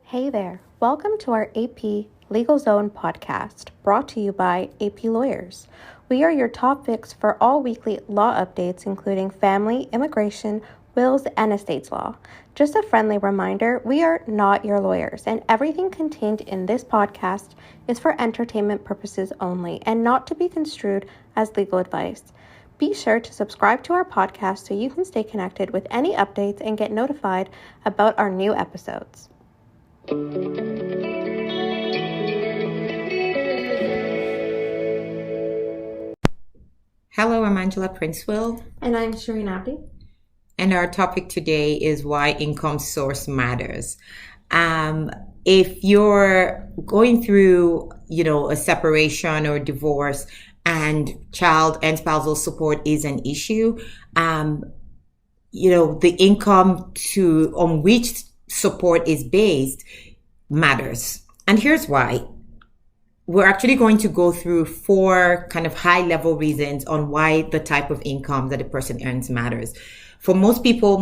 Hey there, welcome to our AP Legal Zone podcast, brought to you by AP Lawyers. We are your top fix for all weekly law updates, including family, immigration, wills, and estates law. Just a friendly reminder, we are not your lawyers, and everything contained in this podcast is for entertainment purposes only and not to be construed as legal advice. Be sure to subscribe to our podcast so you can stay connected with any updates and get notified about our new episodes. Hello, I'm Angela Princewill. And I'm Sherine Abdi. And our topic today is why income source matters. If you're going through, a separation or divorce and child and spousal support is an issue, the income on which support is based matters. And here's why. We're actually going to go through 4 kind of high level reasons on why the type of income that a person earns matters. For most people,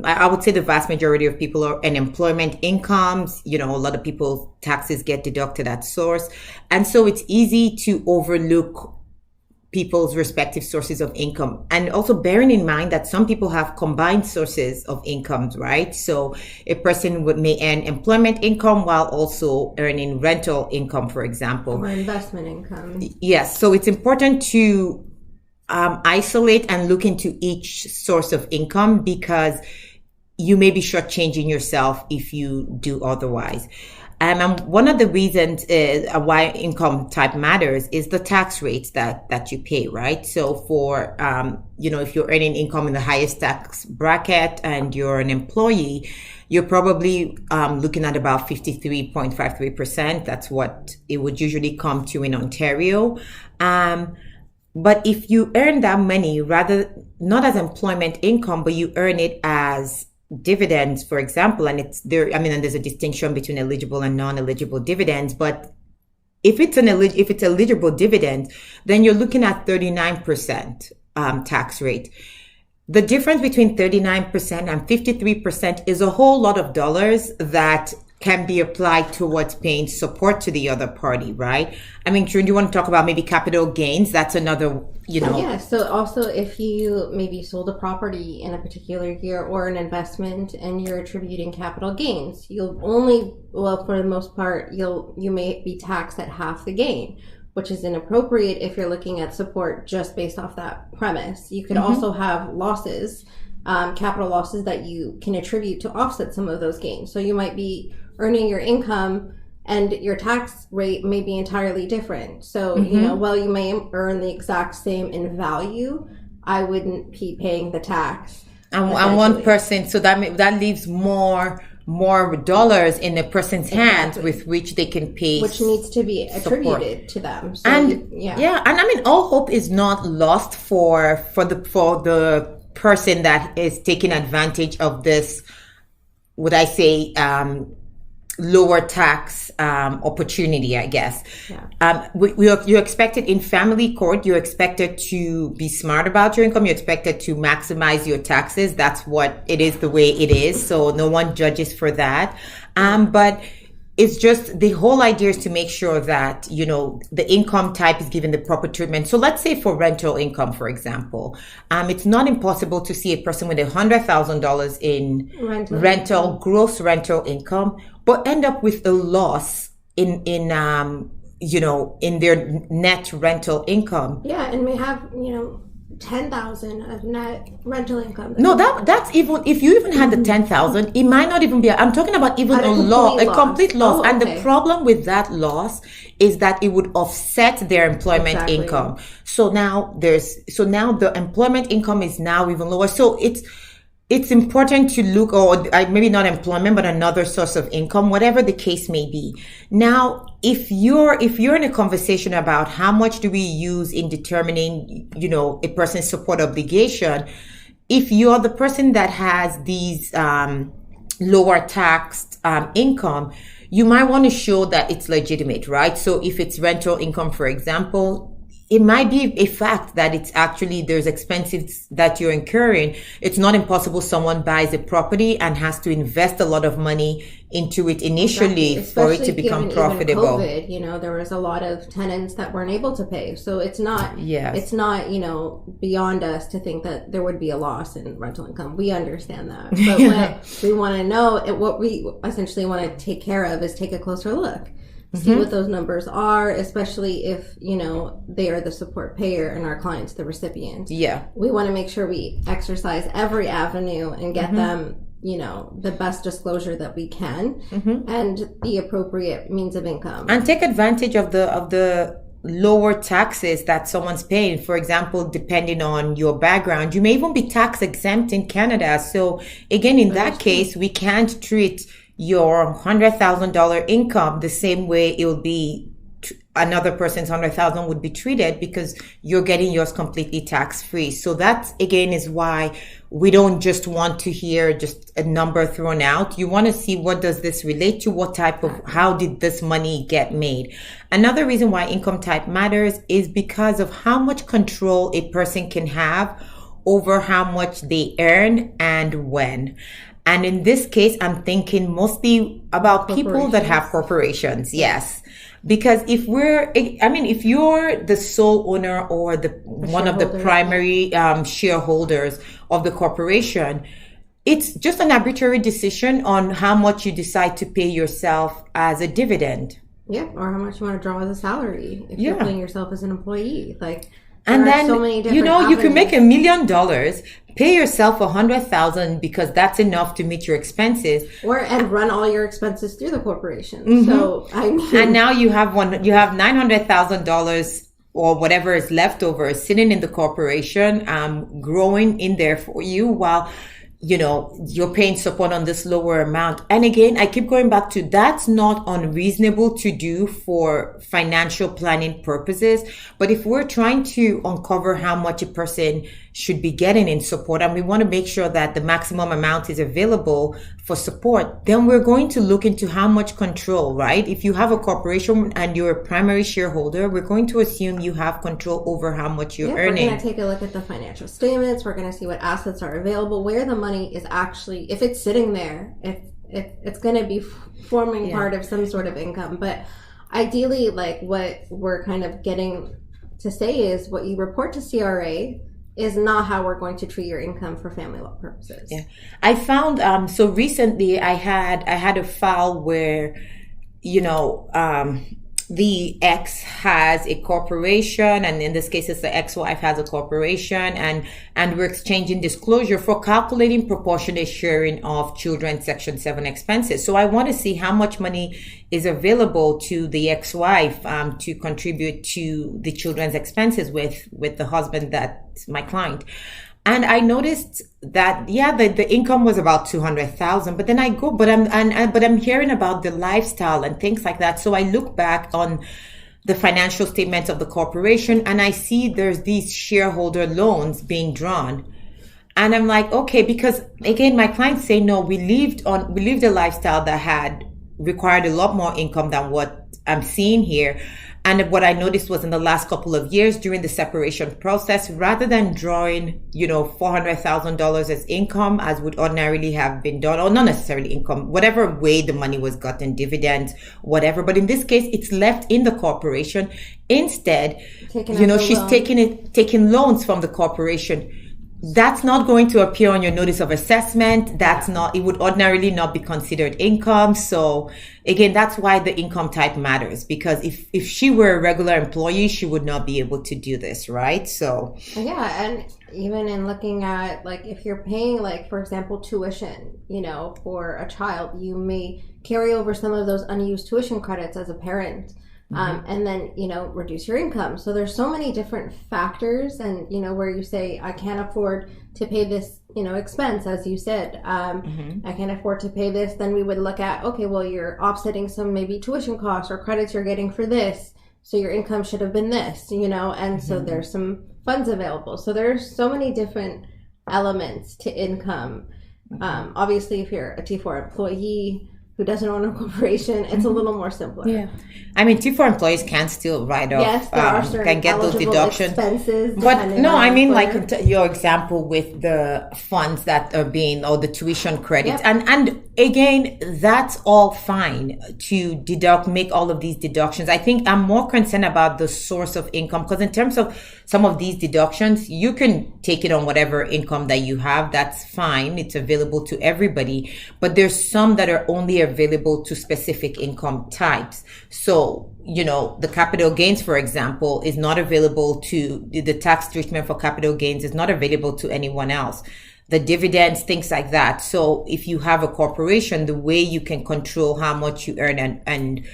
I would say the vast majority of people are in employment incomes. A lot of people's taxes get deducted at source. And so it's easy to overlook people's respective sources of income. And also bearing in mind that some people have combined sources of incomes, right? So a person may earn employment income while also earning rental income, for example. Or investment income. Yes. So it's important to isolate and look into each source of income because you may be shortchanging yourself if you do otherwise. And one of the reasons why income type matters is the tax rates that you pay, right? So for, if you're earning income in the highest tax bracket and you're an employee, you're probably looking at about 53.53%. That's what it would usually come to in Ontario. But if you earn that money, rather not as employment income, but you earn it as dividends, for example, and and there's a distinction between eligible and non-eligible dividends. But if it's eligible dividend, then you're looking at 39% tax rate. The difference between 39% and 53% is a whole lot of dollars that can be applied towards paying support to the other party, right? Drew, do you want to talk about maybe capital gains? That's another, Yeah, so also if you maybe sold a property in a particular year or an investment and you're attributing capital gains, for the most part, you may be taxed at half the gain, which is inappropriate if you're looking at support just based off that premise. You could also have losses, capital losses that you can attribute to offset some of those gains. So you might be earning your income and your tax rate may be entirely different. So, while you may earn the exact same in value, I wouldn't be paying the tax. And one person, so that leaves more dollars in a person's hands with which they can pay, which needs to be attributed to them. So and all hope is not lost for the person that is taking advantage of this, would I say, lower tax opportunity, I guess. Yeah. You're expected in family court, you're expected to be smart about your income, you're expected to maximize your taxes. That's what it is, the way it is. So no one judges for that. But it's just the whole idea is to make sure that, the income type is given the proper treatment. So let's say for rental income, for example, it's not impossible to see a person with $100,000 in rental gross rental income, but end up with a loss in their net rental income. Yeah, and may have, 10,000 of net rental income. No, that's even if you even had the 10,000, it might not even be. I'm talking about even a complete loss. Oh, okay. And the problem with that loss is that it would offset their employment income. So now the employment income is now even lower. So it's important to look, or maybe not employment, but another source of income, whatever the case may be. Now, if you're in a conversation about how much do we use in determining, a person's support obligation, if you're the person that has these lower taxed income, you might want to show that it's legitimate, right? So if it's rental income, for example, it might be a fact that it's actually there's expenses that you're incurring. It's not impossible someone buys a property and has to invest a lot of money into it initially for it to become profitable. Even COVID, there was a lot of tenants that weren't able to pay. So it's not, beyond us to think that there would be a loss in rental income. We understand that. But what we want to know, what we essentially want to take care of is take a closer look. See what those numbers are, especially if, they are the support payer and our client's the recipient. Yeah. We want to make sure we exercise every avenue and get them, the best disclosure that we can and the appropriate means of income. And take advantage of the lower taxes that someone's paying. For example, depending on your background, you may even be tax exempt in Canada. So again, in that case, we can't treat your $100,000 income the same way it will be another person's 100,000 would be treated, because you're getting yours completely tax free. So that again is why we don't just want to hear just a number thrown out. You want to see, what does this relate to? How did this money get made? Another reason why income type matters is because of how much control a person can have over how much they earn and when. And in this case, I'm thinking mostly about people that have corporations. Yes. Because if you're the sole owner or one of the primary shareholders of the corporation, it's just an arbitrary decision on how much you decide to pay yourself as a dividend. Yeah, or how much you want to draw as a salary if you're paying yourself as an employee. And then, so many different you can make $1 million, pay yourself $100,000 because that's enough to meet your expenses, and run all your expenses through the corporation. So and now you have $900,000 or whatever is left over sitting in the corporation, growing in there for you while you're paying support on this lower amount. And again, I keep going back to, that's not unreasonable to do for financial planning purposes. But if we're trying to uncover how much a person should be getting in support, and we want to make sure that the maximum amount is available for support, then we're going to look into how much control, right? If you have a corporation and you're a primary shareholder, we're going to assume you have control over how much you're earning. We're going to take a look at the financial statements. We're going to see what assets are available, where the money is actually, if it's sitting there, it's going to be forming part of some sort of income. But ideally, what we're kind of getting to say is, what you report to CRA is not how we're going to treat your income for family law purposes. Yeah. I found, so recently I had a file where, the ex has a corporation, and in this case it's the ex-wife has a corporation, and we're exchanging disclosure for calculating proportionate sharing of children's Section 7 expenses. So I want to see how much money is available to the ex-wife to contribute to the children's expenses with the husband, that's my client. And I noticed that, the income was about 200,000, but then I'm hearing about the lifestyle and things like that. So I look back on the financial statements of the corporation, and I see there's these shareholder loans being drawn. And I'm like, okay, because again, my clients say, no, we lived a lifestyle that had required a lot more income than what I'm seeing here. And what I noticed was, in the last couple of years during the separation process, rather than drawing, $400,000 as income as would ordinarily have been done, or not necessarily income, whatever way the money was gotten, dividends, whatever. But in this case, it's left in the corporation. Instead, she's taking loans from the corporation. That's not going to appear on your notice of assessment. It would ordinarily not be considered income. So again, that's why the income type matters, because if she were a regular employee, she would not be able to do this, right? So and even in looking at, if you're paying, for example, tuition, for a child, you may carry over some of those unused tuition credits as a parent. And then, reduce your income. So there's so many different factors, and, where you say, I can't afford to pay this, expense, as you said, I can't afford to pay this. Then we would look at, okay, well, you're offsetting some maybe tuition costs or credits you're getting for this. So your income should have been this, and so there's some funds available. So there's so many different elements to income. Obviously, if you're a T4 employee, who doesn't own a corporation, it's a little more simpler. Yeah. I mean, T4 employees can still write off, Yes, there are certain can get those eligible deductions. expenses. But no, on I mean, employer. like your example with the funds that are being, or the tuition credits. Yep. And again, that's all fine to deduct, make all of these deductions. I think I'm more concerned about the source of income, because in terms of some of these deductions, you can take it on whatever income that you have. That's fine. It's available to everybody. But there's some that are only available to specific income types. So, the capital gains, for example, is not available to the tax treatment for capital gains is not available to anyone else. The dividends, things like that. So if you have a corporation, the way you can control how much you earn and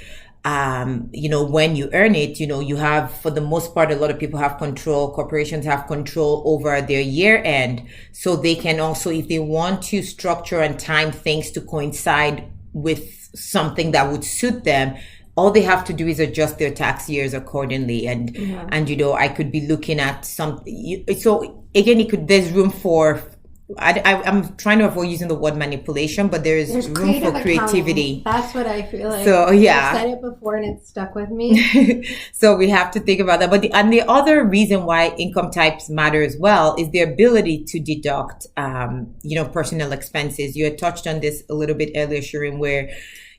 when you earn it, you have, for the most part, a lot of people have control. Corporations have control over their year end. So they can also, if they want to structure and time things to coincide with something that would suit them, all they have to do is adjust their tax years accordingly. And I could be looking at something. So again, there's room for, I'm trying to avoid using the word manipulation, but there's room for creativity. Accounting. That's what I feel like. So yeah, I've said it before and it's stuck with me. So we have to think about that. But the other reason why income types matter as well is the ability to deduct, personal expenses. You had touched on this a little bit earlier, Sherine, where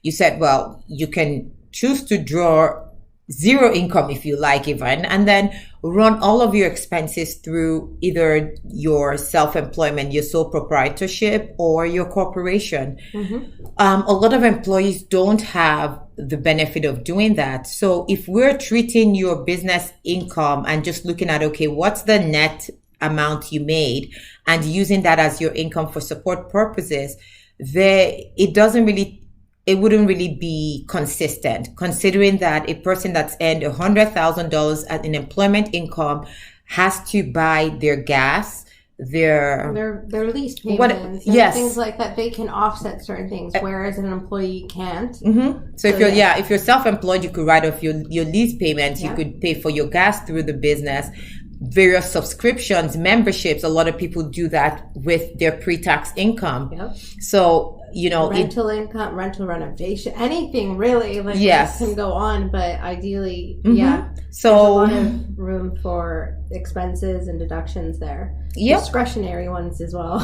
you said, well, you can choose to draw zero income if you like, even, and then run all of your expenses through either your self-employment, your sole proprietorship, or your corporation. A lot of employees don't have the benefit of doing that. So if we're treating your business income and just looking at, okay, what's the net amount you made, and using that as your income for support purposes, it wouldn't really be consistent, considering that a person that's earned $100,000 as an employment income has to buy their gas, their lease payments, and things like that. They can offset certain things, whereas an employee can't. So if you're self-employed, you could write off your lease payments. You could pay for your gas through the business, various subscriptions, memberships. A lot of people do that with their pre-tax income. So rental income, rental renovation, anything really, like this can go on, but ideally, so there's a lot of room for expenses and deductions there. Discretionary ones as well.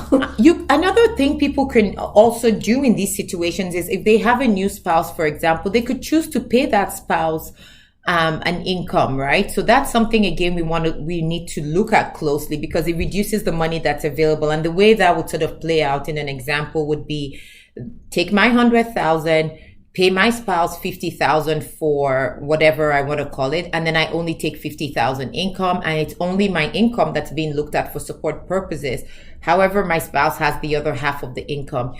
Another thing people can also do in these situations is, if they have a new spouse, for example, they could choose to pay that spouse an income, right? So that's something, again, we need to look at closely, because it reduces the money that's available. And the way that would sort of play out in an example would be, take my 100,000, pay my spouse 50,000 for whatever I want to call it, and then I only take 50,000 income, and it's only my income that's being looked at for support purposes. However, my spouse has the other half of the income.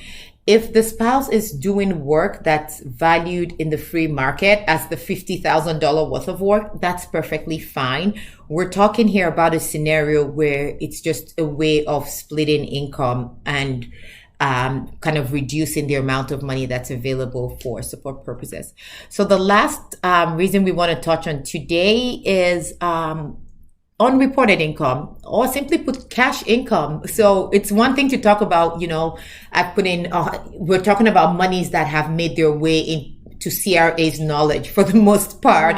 If the spouse is doing work that's valued in the free market as the $50,000 worth of work, that's perfectly fine. We're talking here about a scenario where it's just a way of splitting income and kind of reducing the amount of money that's available for support purposes. So the last reason we want to touch on today is unreported income, or simply put, cash income. So it's one thing to talk about, we're talking about monies that have made their way into CRA's knowledge for the most part,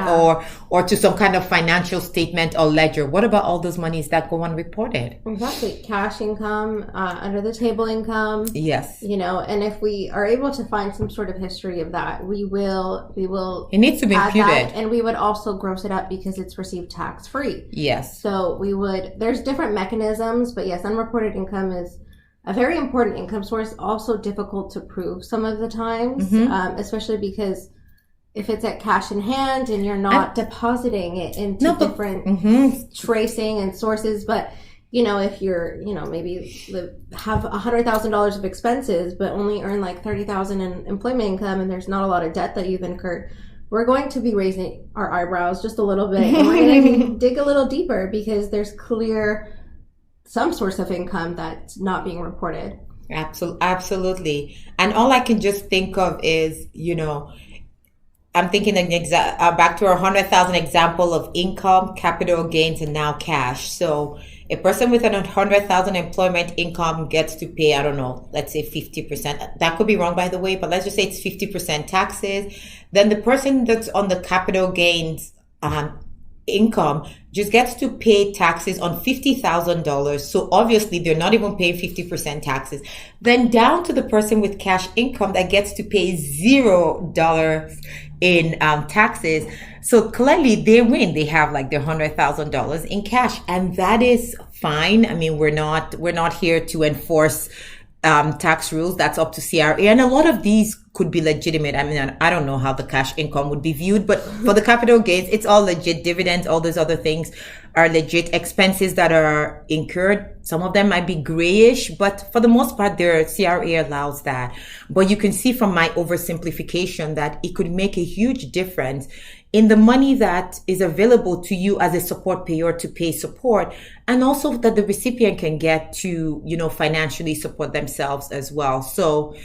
or to some kind of financial statement or ledger. What about all those monies that go unreported? Exactly. Cash income, under the table income. Yes. And if we are able to find some sort of history of that, we will. It needs to be imputed. And we would also gross it up because it's received tax free. Yes. So there's different mechanisms, but yes, unreported income is a very important income source, also difficult to prove some of the times, especially because if it's at cash in hand and you're not depositing it into different tracing and sources. But, if you're, maybe have $100,000 of expenses, but only earn like $30,000 in employment income, and there's not a lot of debt that you've incurred, we're going to be raising our eyebrows just a little bit, and we're going to dig a little deeper, because there's some source of income that's not being reported. Absolutely. And all I can just think of is, I'm thinking back to our 100,000 example of income, capital gains, and now cash. So A person with an 100,000 employment income gets to pay, I don't know, let's say 50%. That could be wrong, by the way, but let's just say it's 50% taxes. Then the person that's on the capital gains income just gets to pay taxes on $50,000. So obviously they're not even paying 50% taxes. Then down to the person with cash income that gets to pay $0 in taxes. So clearly they win. They have like their $100,000 in cash, and that is fine. I mean, we're not here to enforce tax rules. That's up to CRA, and a lot of these could be legitimate. I mean, I don't know how the cash income would be viewed, but for the capital gains, it's all legit. Dividends, all those other things are legit. Expenses that are incurred, some of them might be grayish, but for the most part, their CRA allows that. But you can see from my oversimplification that it could make a huge difference in the money that is available to you as a support payer to pay support, and also that the recipient can get to, financially support themselves as well. So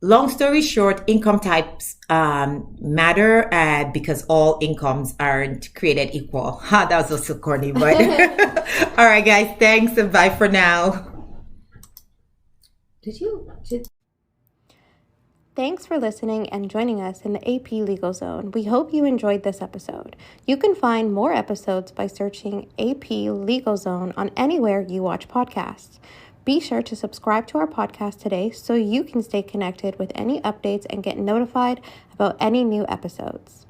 long story short, income types matter because all incomes aren't created equal. That was also corny, but all right, guys, thanks and bye for now. Thanks for listening and joining us in the AP Legal Zone. We hope you enjoyed this episode. You can find more episodes by searching AP Legal Zone on anywhere you watch podcasts. Be sure to subscribe to our podcast today so you can stay connected with any updates and get notified about any new episodes.